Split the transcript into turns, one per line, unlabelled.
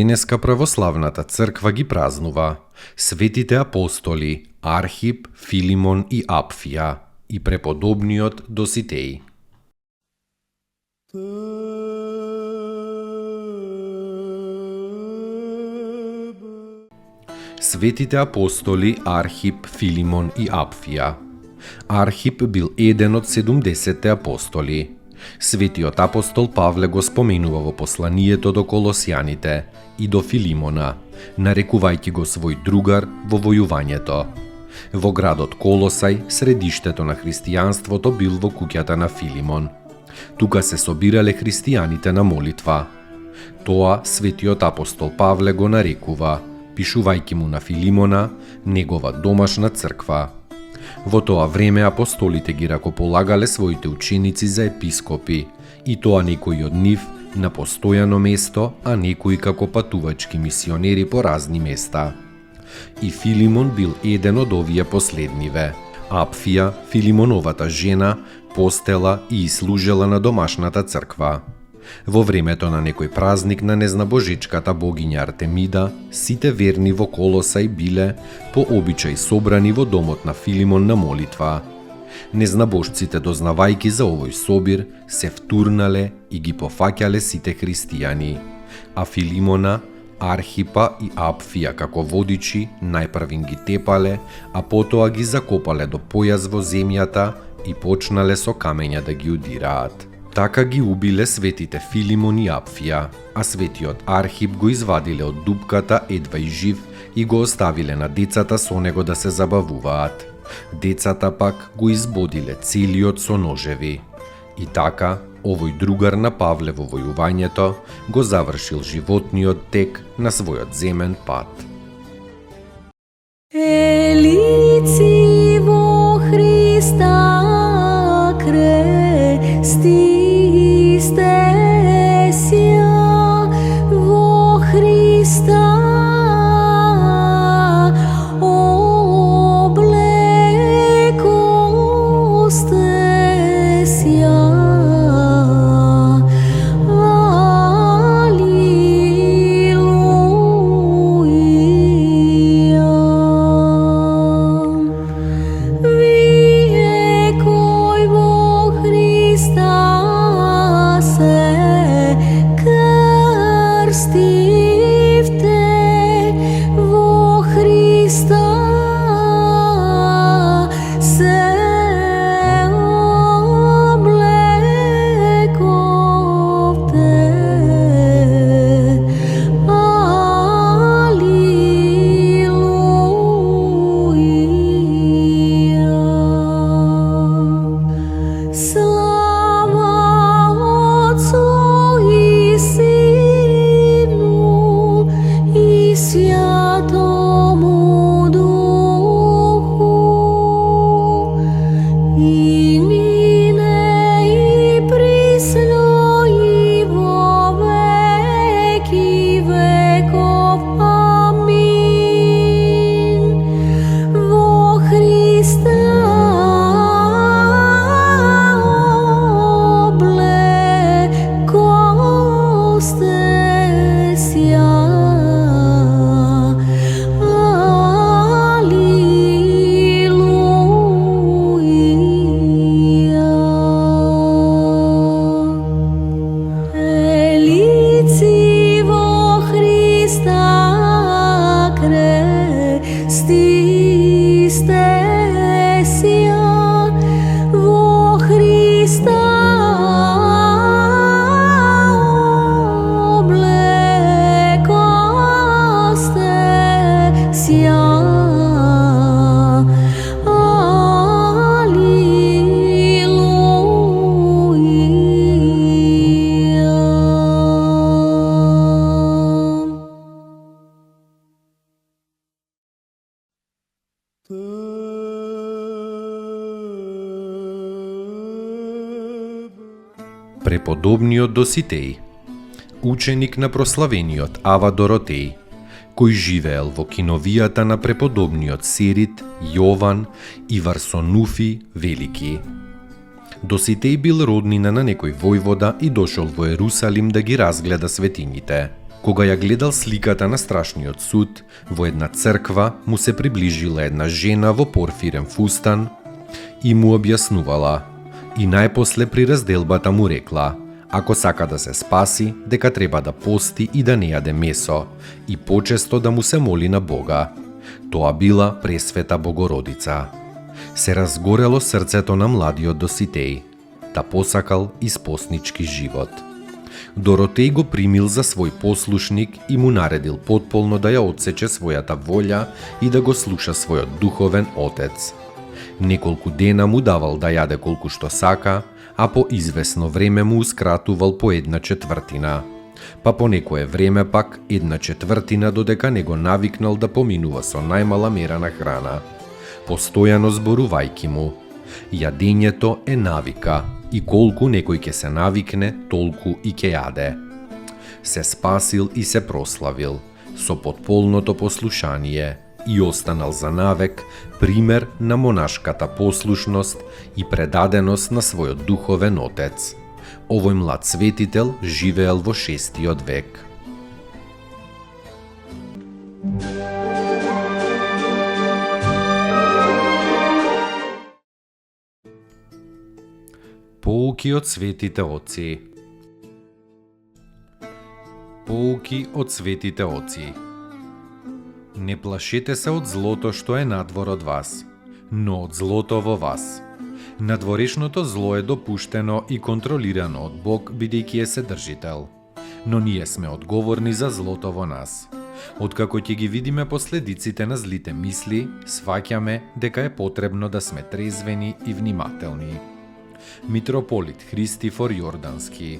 Денеска православната црква ги празнува светите апостоли Архип, Филимон и Апфија и преподобниот Доситеј. Светите апостоли Архип, Филимон и Апфија. Архип бил еден од 70 апостоли. Светиот апостол Павле го споменува во посланието до Колосјаните и до Филимона, нарекувајќи го свој другар во војувањето. Во градот Колосај, средиштето на христијанството бил во куќата на Филимон. Тука се собирале христијаните на молитва. Тоа светиот апостол Павле го нарекува, пишувајќи му на Филимона, негова домашна црква. Во тоа време апостолите ги ракополагале своите ученици за епископи, и тоа некои од нив на постојано место, а некои како патувачки мисионери по разни места. И Филимон бил еден од овие последниве. Апфија, Филимоновата жена, постела и служела на домашната црква. Во времето на некој празник на незнабожечката богиња Артемида, сите верни во Колосај биле по обичај собрани во домот на Филимон на молитва. Незнабожците, дознавајки за овој собир, се втурнале и ги пофаќале сите христијани, а Филимона, Архипа и Апфија како водичи најпрв им ги тепале, а потоа ги закопале до појас во земјата и почнале со камења да ги удираат. Така ги убиле светите Филимон и Апфија, а светиот Архип го извадиле од дупката едва и жив и го оставиле на децата со него да се забавуваат. Децата пак го избодиле целиот со ножеви. И така, овој другар на Павле во војувањето го завршил животниот тек на својот земен пат.
Елици во Христа крести во Христа Alleluia.
Преподобниот Доситеј, ученик на прославениот Ава Доротеј, кој живеел во киновијата на преподобниот Серит, Јован и Варсонуфи Велики. Доситеј бил роднина на некој војвода и дошол во Ерусалим да ги разгледа светињите. Кога ја гледал сликата на страшниот суд, во една црква му се приближила една жена во порфирен фустан и му објаснувала. И најпосле при разделбата му рекла: ако сака да се спаси, дека треба да пости и да не јаде месо, и почесто да му се моли на Бога. Тоа била Пресвета Богородица. Се разгорело срцето на младиот Доситеј, да посакал испоснички живот. Доротеј го примил за свој послушник и му наредил потполно да ја отсече својата волја и да го слуша својот духовен отец. Неколку дена му давал да јаде колку што сака, а по извесно време муускратувал по 1/4, па по некое време пак 1/4 додека не го навикнал да поминува со најмала мера на храна. Постојано зборувајки му: јадењето е навика и колку некој ќе се навикне, толку и ќе јаде. Се спасил и се прославил со потполното послушание и останал за навек пример на монашката послушност и предаденост на својот духовен отец. Овој млад светител живеел во 6. век. Поуки од светите оци. Поуки од светите оци. Не плашете се од злото што е надвор од вас, но од злото во вас. Надворешното зло е допуштено и контролирано од Бог, бидејќи е Седржител. Но ние сме одговорни за злото во нас. Откако ќе ги видиме последиците на злите мисли, сваќаме дека е потребно да сме трезвени и внимателни. Митрополит Христифор Јордански.